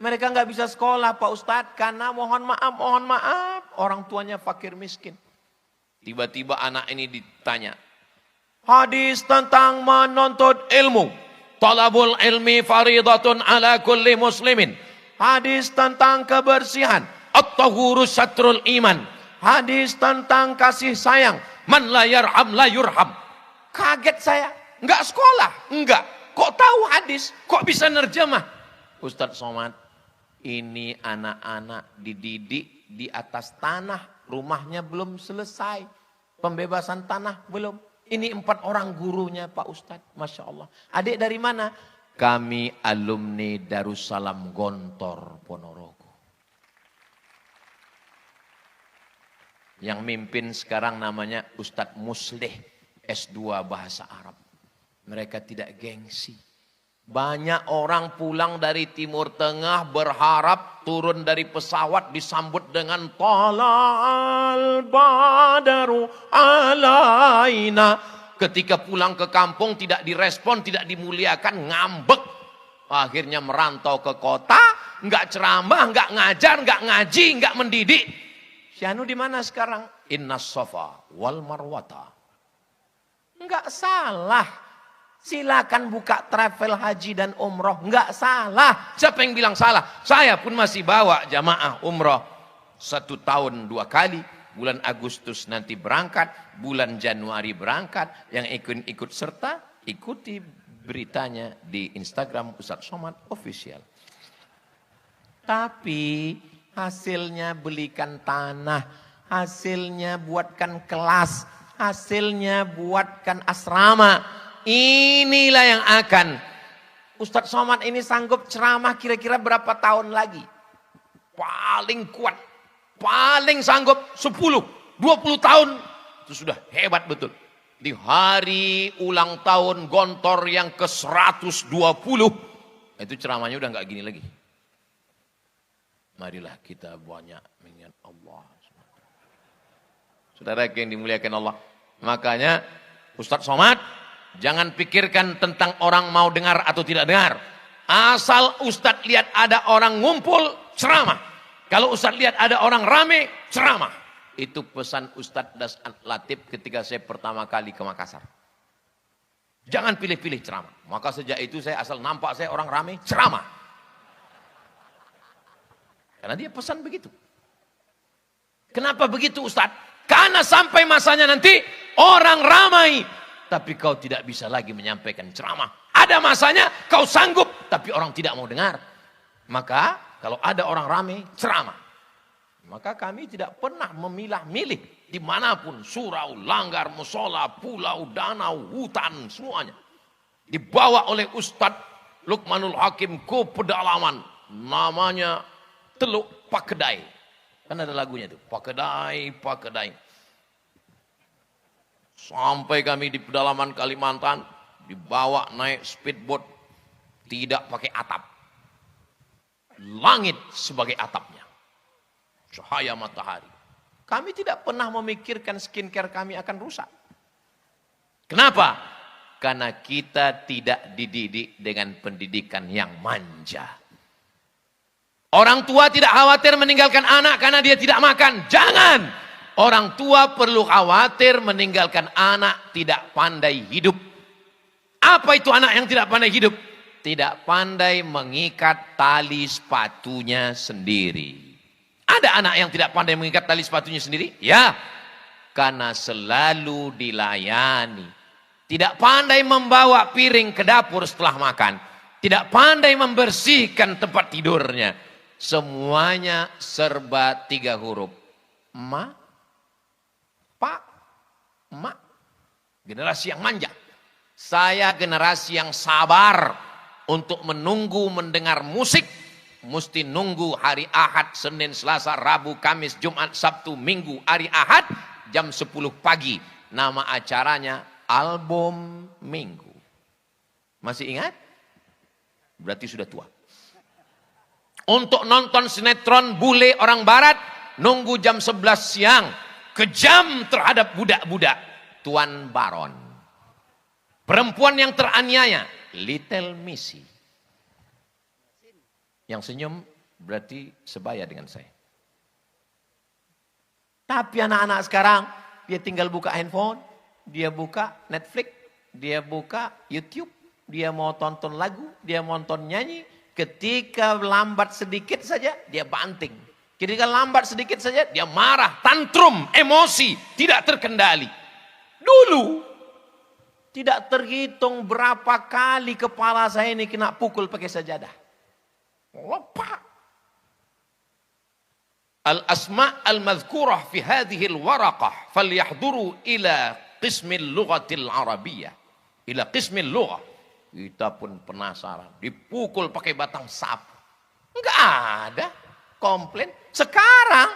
Mereka nggak bisa sekolah Pak Ustadz, karena mohon maaf, orang tuanya fakir miskin. Tiba-tiba anak ini ditanya, hadis tentang menuntut ilmu. Talabul ilmi faridatun ala kulli muslimin. Hadis tentang kebersihan. At-tahuru syatrul iman. Hadis tentang kasih sayang. Man la yarham la yurham. Kaget saya. Enggak sekolah. Enggak. Kok tahu hadis? Kok bisa nerjemah? Ustadz Somad, ini anak-anak dididik di atas tanah. Rumahnya belum selesai. Pembebasan tanah belum. Ini 4 orang gurunya Pak Ustadz. Masya Allah. Adik dari mana? Kami alumni Darussalam Gontor Ponorogo. Yang mimpin sekarang namanya Ustadz Musleh, S2 Bahasa Arab. Mereka tidak gengsi. Banyak orang pulang dari Timur Tengah berharap turun dari pesawat disambut dengan Tala'al Badaru alaina. Ketika pulang ke kampung tidak direspon, tidak dimuliakan, ngambek. Akhirnya merantau ke kota, nggak ceramah, nggak ngajar, nggak ngaji, nggak mendidik. Syahnu di mana sekarang? Innas Safa wal Marwata. Nggak salah. Silakan buka travel haji dan umroh. Nggak salah. Siapa yang bilang salah? Saya pun masih bawa jamaah umroh 1 tahun 2 kali. Bulan Agustus nanti berangkat. Bulan Januari berangkat. Yang ikut serta, ikuti beritanya di Instagram Ustadz Somad Official. Tapi hasilnya belikan tanah. Hasilnya buatkan kelas. Hasilnya buatkan asrama. Inilah yang akan Ustadz Somad ini sanggup ceramah kira-kira berapa tahun lagi? Paling kuat, paling sanggup 10, 20 tahun. Itu sudah hebat betul. Di hari ulang tahun Gontor yang ke-120, itu ceramahnya udah nggak gini lagi. Marilah kita banyak mengingat Allah. Saudara yang dimuliakan Allah. Makanya Ustadz Somad, jangan pikirkan tentang orang mau dengar atau tidak dengar. Asal Ustadz lihat ada orang ngumpul, ceramah. Kalau Ustadz lihat ada orang rame, ceramah. Itu pesan Ustadz Das'an Latif ketika saya pertama kali ke Makassar. Jangan pilih-pilih ceramah. Maka sejak itu saya asal nampak saya orang rame, ceramah. Karena dia pesan begitu. Kenapa begitu Ustadz? Karena sampai masanya nanti orang ramai. Tapi kau tidak bisa lagi menyampaikan ceramah. Ada masanya kau sanggup, tapi orang tidak mau dengar. Maka kalau ada orang ramai, ceramah. Maka kami tidak pernah memilah-milih. Dimanapun, surau, langgar, musola, pulau, danau, hutan, semuanya. Dibawa oleh Ustadz Luqmanul Hakim ke pedalaman. Namanya Teluk Pakedai. Kan ada lagunya tuh, Pakedai, Pakedai. Sampai kami di pedalaman Kalimantan, dibawa naik speedboat, tidak pakai atap. Langit sebagai atapnya. Cahaya matahari. Kami tidak pernah memikirkan skincare kami akan rusak. Kenapa? Karena kita tidak dididik dengan pendidikan yang manja. Orang tua tidak khawatir meninggalkan anak karena dia tidak makan. Jangan! Orang tua perlu khawatir meninggalkan anak tidak pandai hidup. Apa itu anak yang tidak pandai hidup? tidak pandai mengikat tali sepatunya sendiri. Ada anak yang tidak pandai mengikat tali sepatunya sendiri? Ya, karena selalu dilayani. Tidak pandai membawa piring ke dapur setelah makan. Tidak pandai membersihkan tempat tidurnya. Semuanya serba 3 huruf. Ma, pak, mak. Generasi yang manja. Saya generasi yang sabar untuk menunggu mendengar musik. Mesti nunggu hari Ahad, Senin, Selasa, Rabu, Kamis, Jumat, Sabtu, Minggu, hari Ahad jam 10 pagi. Nama acaranya Album Minggu. Masih ingat? Berarti sudah tua. Untuk nonton sinetron bule orang barat, nunggu jam 11 siang. Kejam terhadap budak-budak. Tuan Baron. Perempuan yang teraniaya, Little Missy. Yang senyum berarti sebaya dengan saya. Tapi anak-anak sekarang, dia tinggal buka handphone, dia buka Netflix, dia buka YouTube, dia mau tonton lagu, dia mau tonton nyanyi. Ketika lambat sedikit saja, dia banting. Ketika lambat sedikit saja, dia marah, tantrum, emosi, tidak terkendali. Dulu, tidak terhitung berapa kali kepala saya ini kena pukul pakai sajadah. Lepak. Al-asma' al-madhkurah fi hadhihi al-waraqah falyahduru ila qismil lughatil arabiyyah. Ila qismil lughah. Kita pun penasaran. Dipukul pakai batang sapu. Enggak ada komplain. Sekarang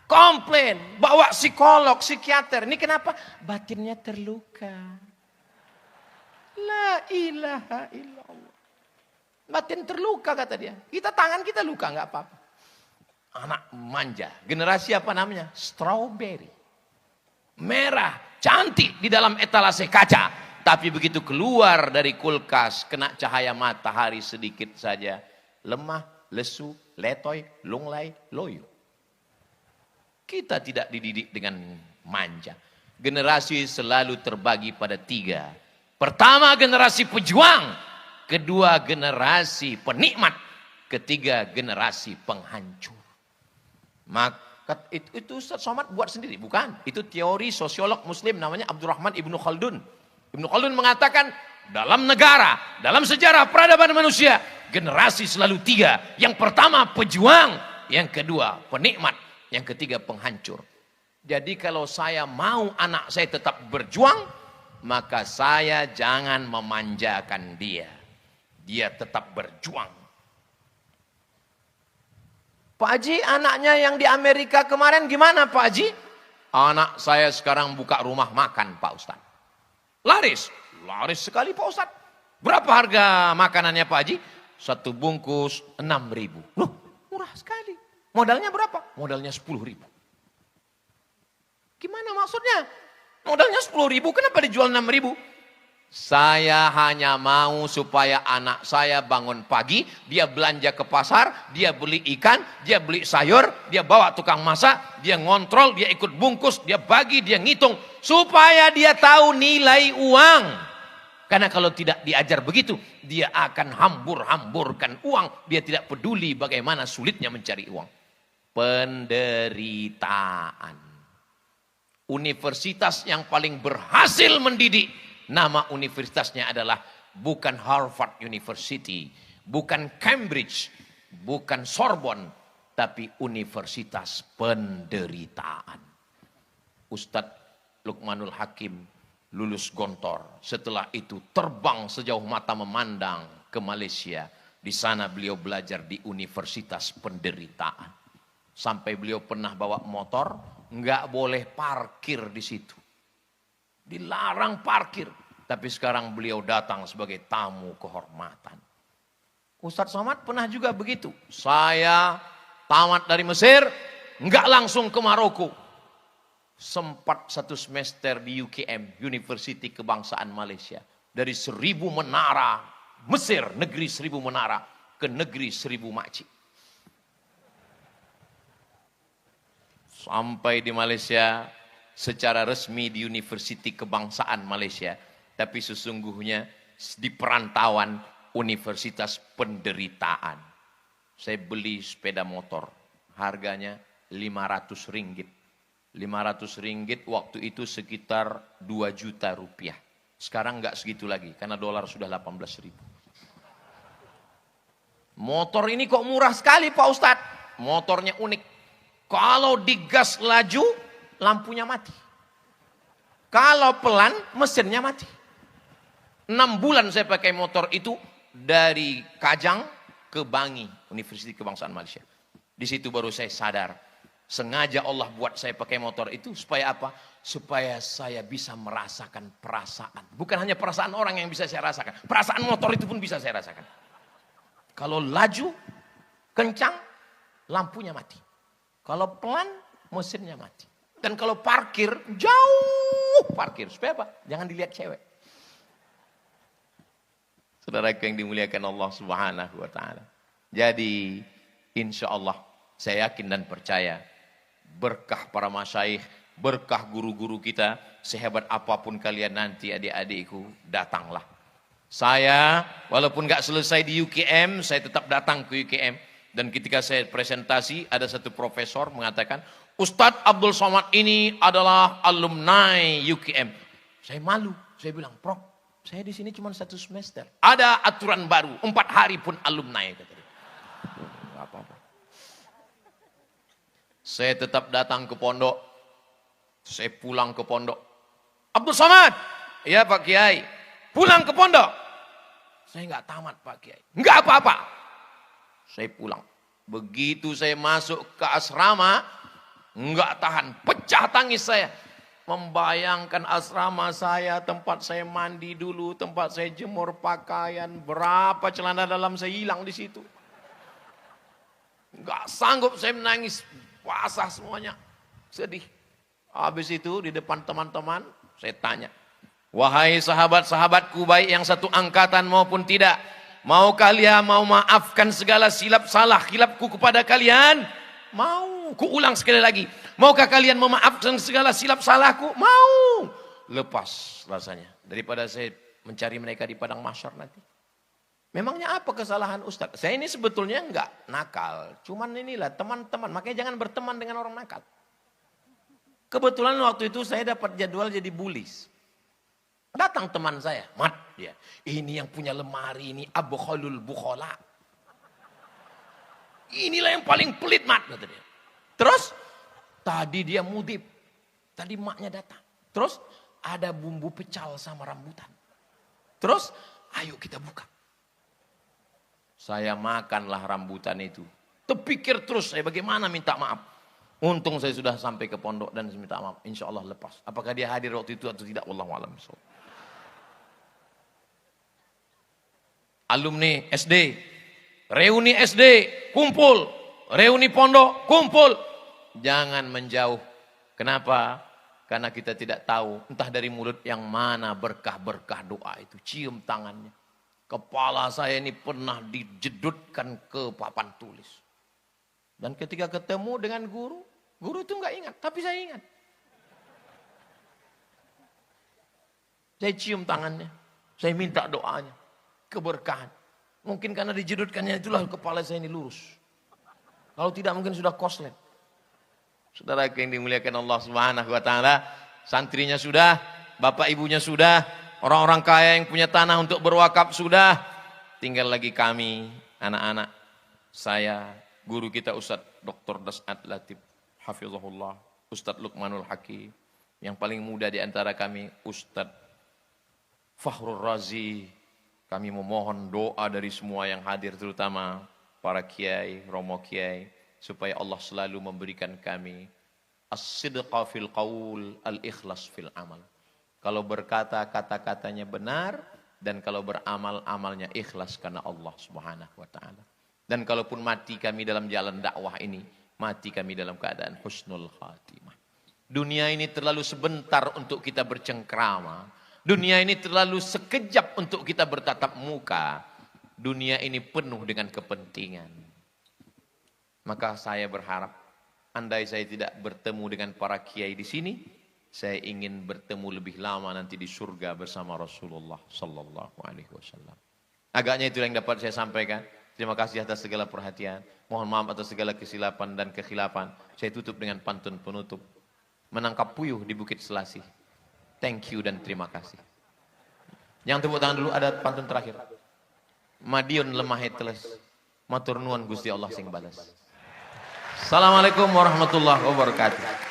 komplain. Bawa psikolog, psikiater. Ini kenapa? Batinnya terluka. La ilaha illallah. Batin terluka kata dia. Kita tangan kita luka nggak apa-apa. Anak manja. Generasi apa namanya? Strawberry. Merah, cantik di dalam etalase kaca. Tapi begitu keluar dari kulkas, kena cahaya matahari sedikit saja. Lemah, lesu, letoy, lunglai, loyo. Kita tidak dididik dengan manja. Generasi selalu terbagi pada 3. Pertama generasi pejuang. Kedua generasi penikmat. Ketiga generasi penghancur. Maka itu Ustaz Somad buat sendiri. Bukan. Itu teori sosiolog muslim namanya Abdurrahman Ibnu Khaldun. Ibnu Khaldun mengatakan dalam negara, dalam sejarah peradaban manusia, generasi selalu 3. Yang pertama pejuang. Yang kedua penikmat. Yang ketiga penghancur. Jadi kalau saya mau anak saya tetap berjuang, maka saya jangan memanjakan dia. Dia tetap berjuang. Pak Haji, anaknya yang di Amerika kemarin gimana Pak Haji? Anak saya sekarang buka rumah makan Pak Ustadz. Laris. Laris sekali Pak Ustadz. Berapa harga makanannya Pak Haji? 1 bungkus 6.000. Loh, murah sekali. Modalnya berapa? Modalnya 10.000. Gimana maksudnya? Modalnya 10.000, kenapa dijual 6.000? Saya hanya mau supaya anak saya bangun pagi, dia belanja ke pasar, dia beli ikan, dia beli sayur, dia bawa tukang masak, dia ngontrol, dia ikut bungkus, dia bagi, dia ngitung. Supaya dia tahu nilai uang. Karena kalau tidak diajar begitu, dia akan hambur-hamburkan uang. Dia tidak peduli bagaimana sulitnya mencari uang. Penderitaan. Universitas yang paling berhasil mendidik, nama universitasnya adalah bukan Harvard University, bukan Cambridge, bukan Sorbonne, tapi Universitas Penderitaan. Ustadz Luqmanul Hakim lulus Gontor. Setelah itu terbang sejauh mata memandang ke Malaysia. Di sana beliau belajar di Universitas Penderitaan. Sampai beliau pernah bawa motor, nggak boleh parkir di situ. Dilarang parkir. Tapi sekarang beliau datang sebagai tamu kehormatan. Ustadz Somad pernah juga begitu. Saya tamat dari Mesir, nggak langsung ke Maroko. Sempat 1 semester di UKM, University Kebangsaan Malaysia. Dari 1000 menara, Mesir, negeri 1000 menara, ke negeri 1000 makcik. Sampai di Malaysia, secara resmi di University Kebangsaan Malaysia. Tapi sesungguhnya di perantauan universitas penderitaan. Saya beli sepeda motor, harganya 500 ringgit. 500 ringgit waktu itu sekitar 2 juta rupiah. Sekarang nggak segitu lagi, karena dolar sudah 18.000. Motor ini kok murah sekali Pak Ustadz? Motornya unik. Kalau digas laju, lampunya mati. Kalau pelan, mesinnya mati. 6 bulan saya pakai motor itu dari Kajang ke Bangi, Universitas Kebangsaan Malaysia. Di situ baru saya sadar, sengaja Allah buat saya pakai motor itu supaya apa? Supaya saya bisa merasakan perasaan. Bukan hanya perasaan orang yang bisa saya rasakan, perasaan motor itu pun bisa saya rasakan. Kalau laju, kencang, lampunya mati. Kalau pelan, mesinnya mati. Dan kalau parkir, jauh parkir. Supaya apa? Jangan dilihat cewek. Saudara yang dimuliakan Allah Subhanahu wa Ta'ala. Jadi, insya Allah, saya yakin dan percaya, berkah para masyaikh, berkah guru-guru kita, sehebat apapun kalian nanti adik-adikku, datanglah. Saya, walaupun gak selesai di UKM, saya tetap datang ke UKM. Dan ketika saya presentasi, ada satu profesor mengatakan, Ustadz Abdul Somad ini adalah alumni UKM. Saya malu, saya bilang, Prof, saya di sini cuma 1 semester. Ada aturan baru, 4 hari pun alumni. Gak apa-apa. Saya tetap datang ke pondok. Saya pulang ke pondok. Abdul Somad, ya Pak Kiai, pulang ke pondok. Saya nggak tamat Pak Kiai. Nggak apa-apa. Saya pulang. Begitu saya masuk ke asrama, nggak tahan. Pecah tangis saya. Membayangkan asrama saya, tempat saya mandi dulu, tempat saya jemur pakaian. Berapa celana dalam saya hilang di situ. Nggak sanggup saya menangis. Basah semuanya. Sedih. Habis itu di depan teman-teman, saya tanya. Wahai sahabat-sahabatku baik yang satu angkatan maupun tidak. Mau kalian mau maafkan segala silap salah khilafku kepada kalian? Mau. Ku ulang sekali lagi. Maukah kalian memaafkan segala silap salahku? Mau. Lepas rasanya. Daripada saya mencari mereka di padang mahsyar nanti. Memangnya apa kesalahan Ustaz? Saya ini sebetulnya enggak nakal. Cuman inilah teman-teman. Makanya jangan berteman dengan orang nakal. Kebetulan waktu itu saya dapat jadwal jadi bulis. Datang teman saya, Mat, ya. Ini yang punya lemari ini Abu Khalul Bukhola. Inilah yang paling pelit, Mat, kata dia. Terus tadi dia mudib. Tadi maknya datang. Terus ada bumbu pecal sama rambutan. Terus ayo kita buka. Saya makanlah rambutan itu. Terpikir terus saya bagaimana minta maaf. Untung saya sudah sampai ke pondok dan saya minta maaf. Insya Allah lepas. Apakah dia hadir waktu itu atau tidak? Wallahu a'lam. Alumni SD, reuni SD, kumpul, reuni pondok, kumpul. Jangan menjauh. Kenapa? Karena kita tidak tahu entah dari mulut yang mana berkah-berkah doa itu. Cium tangannya. Kepala saya ini pernah dijedutkan ke papan tulis. Dan ketika ketemu dengan guru, guru itu enggak ingat, tapi saya ingat. Saya cium tangannya, saya minta doanya. Keberkahan. Mungkin karena dijedutkannya itulah kepala saya ini lurus. Kalau tidak mungkin sudah koslet. Saudara yang dimuliakan Allah Subhanahu wa Ta'ala, santrinya sudah, bapak ibunya sudah, orang-orang kaya yang punya tanah untuk berwakaf sudah. Tinggal lagi kami, anak-anak, saya, guru kita Ustadz Dr. Das'ad Latif Hafizahullah, Ustadz Luqmanul Hakim, yang paling muda di antara kami Ustadz Fakhrul Razi. Kami memohon doa dari semua yang hadir, terutama para kiai, romo kiai, supaya Allah selalu memberikan kami as-sidqa fil qaul, al-ikhlas fil amal. Kalau berkata, kata-katanya benar, dan kalau beramal, amalnya ikhlas karena Allah Subhanahu wa Ta'ala. Dan kalaupun mati kami dalam jalan dakwah ini, mati kami dalam keadaan husnul khatimah. Dunia ini terlalu sebentar untuk kita bercengkrama. Dunia ini terlalu sekejap untuk kita bertatap muka. Dunia ini penuh dengan kepentingan. Maka saya berharap, andai saya tidak bertemu dengan para kiai di sini, saya ingin bertemu lebih lama nanti di surga bersama Rasulullah sallallahu alaihi wasallam. Agaknya itu yang dapat saya sampaikan. Terima kasih atas segala perhatian. Mohon maaf atas segala kesilapan dan kekhilafan. Saya tutup dengan pantun penutup. Menangkap puyuh di Bukit Selasih. Thank you dan terima kasih. Yang tepuk tangan dulu, ada pantun terakhir. Madiun lemah teles. Matur nuwun Gusti Allah sing balas. Assalamualaikum warahmatullahi wabarakatuh.